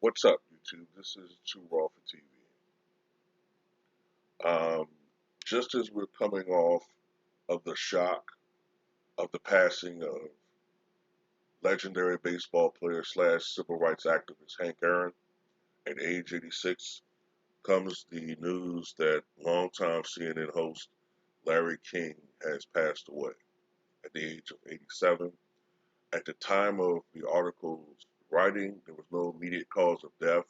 What's up, YouTube? This is Too Raw for TV. Just as we're coming off of the shock of the passing of legendary baseball player slash civil rights activist Hank Aaron at age 86, comes the news that longtime CNN host Larry King has passed away at the age of 87. At the time of the article's writing, there was no immediate cause of death,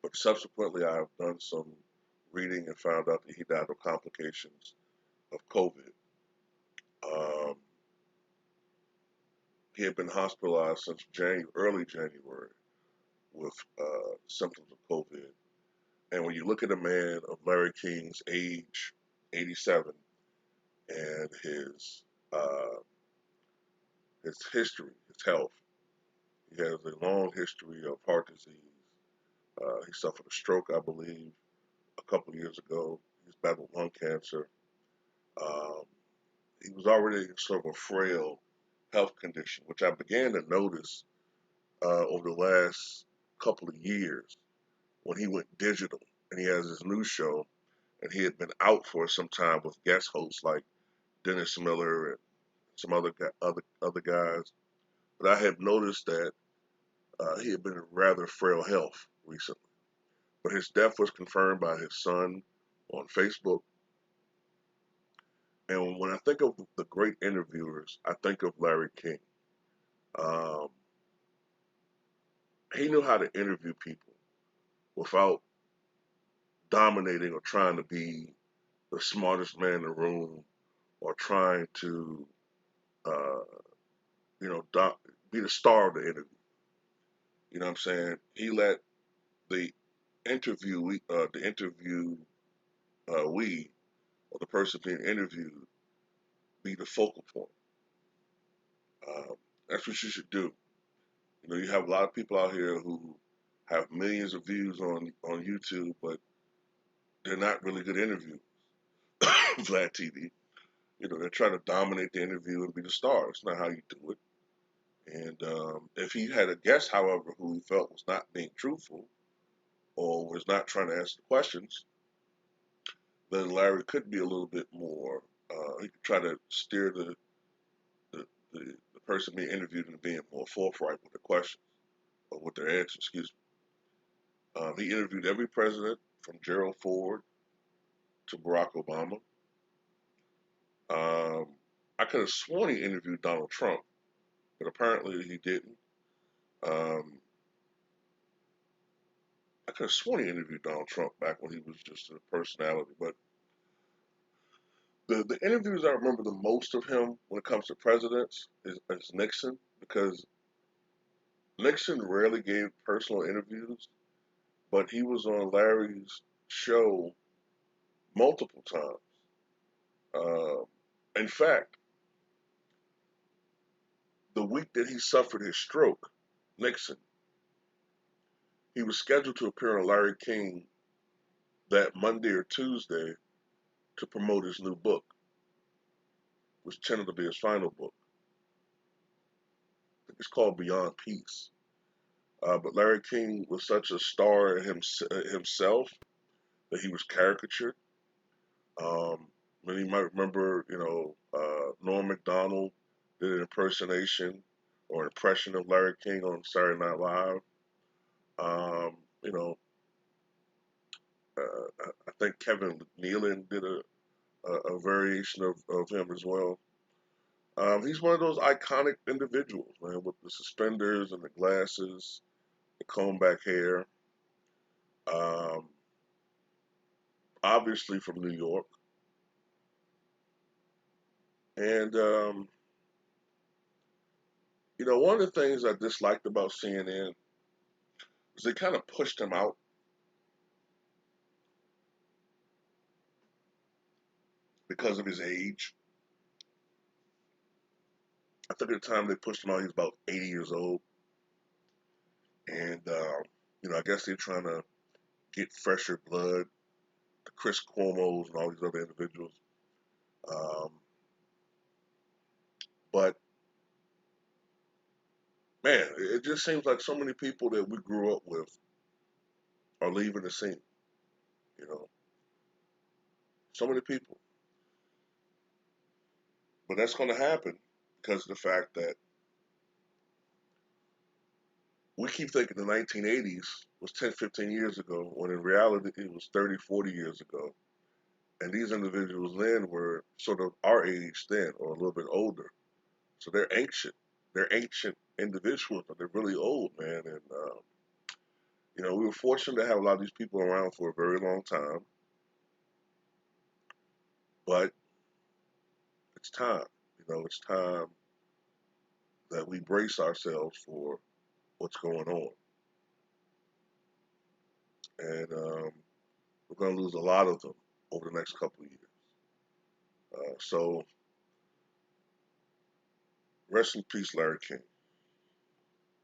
but subsequently I have done some reading and found out that he died of complications of COVID. Um, he had been hospitalized since early January with symptoms of COVID. And when you look at a man of Larry King's age, 87, and uh, his history, his health, he has a long history of heart disease. He suffered a stroke, I believe, a couple of years ago. He's battled lung cancer. Um, he was already in sort of a frail health condition, which I began to notice over the last couple of years when he went digital and he has his new show, and he had been out for some time with guest hosts like Dennis Miller and some other guys. But I had noticed that he had been in rather frail health recently. But his death was confirmed by his son on Facebook. And when I think of the great interviewers, I think of Larry King. Um, he knew how to interview people without dominating or trying to be the smartest man in the room or trying to, uh, be the star of the interview. You know what I'm saying? He let the the interview, we, or the person being interviewed, be the focal point. That's what you should do. You know, you have a lot of people out here who have millions of views on YouTube, but they're not really good interviews. Vlad TV. You know, they're trying to dominate the interview and be the star. It's not how you do it. And if he had a guest, however, who he felt was not being truthful or was not trying to answer the questions, then Larry could be a little bit more. He could try to steer the, the person being interviewed into being more forthright with the questions or with their answers. Excuse me. He interviewed every president from Gerald Ford to Barack Obama. Um, I could have sworn he interviewed Donald Trump, but apparently he didn't. Um, I could have sworn he interviewed Donald Trump back when he was just a personality. But the interviews I remember the most of him when it comes to presidents is Nixon, because Nixon rarely gave personal interviews, but he was on Larry's show multiple times. Uh, in fact, the week that he suffered his stroke, Nixon, he was scheduled to appear on Larry King that Monday or Tuesday to promote his new book, which tended to be his final book. It's called Beyond Peace. But Larry King was such a star himself that he was caricatured. Um, Many might remember, Norm Macdonald did an impersonation or an impression of Larry King on Saturday Night Live. Um, you know, I think Kevin Nealon did a variation of him as well. He's one of those iconic individuals, man, with the suspenders and the glasses, the comb back hair. Um, Obviously from New York. And, one of the things I disliked about CNN is they kind of pushed him out because of his age. I think at the time they pushed him out, he was about 80 years old. And, I guess they're trying to get fresher blood, the Chris Cuomo's and all these other individuals. Um, but, man, it just seems like so many people that we grew up with are leaving the scene. You know, so many people. But that's going to happen because of the fact that we keep thinking the 1980s was 10, 15 years ago, when in reality it was 30, 40 years ago. And these individuals then were sort of our age then, or a little bit older. So they're ancient. They're ancient individuals, but they're really old, man. And, we were fortunate to have a lot of these people around for a very long time. But it's time. It's time that we brace ourselves for what's going on. And we're going to lose a lot of them over the next couple of years. So rest in peace, Larry King.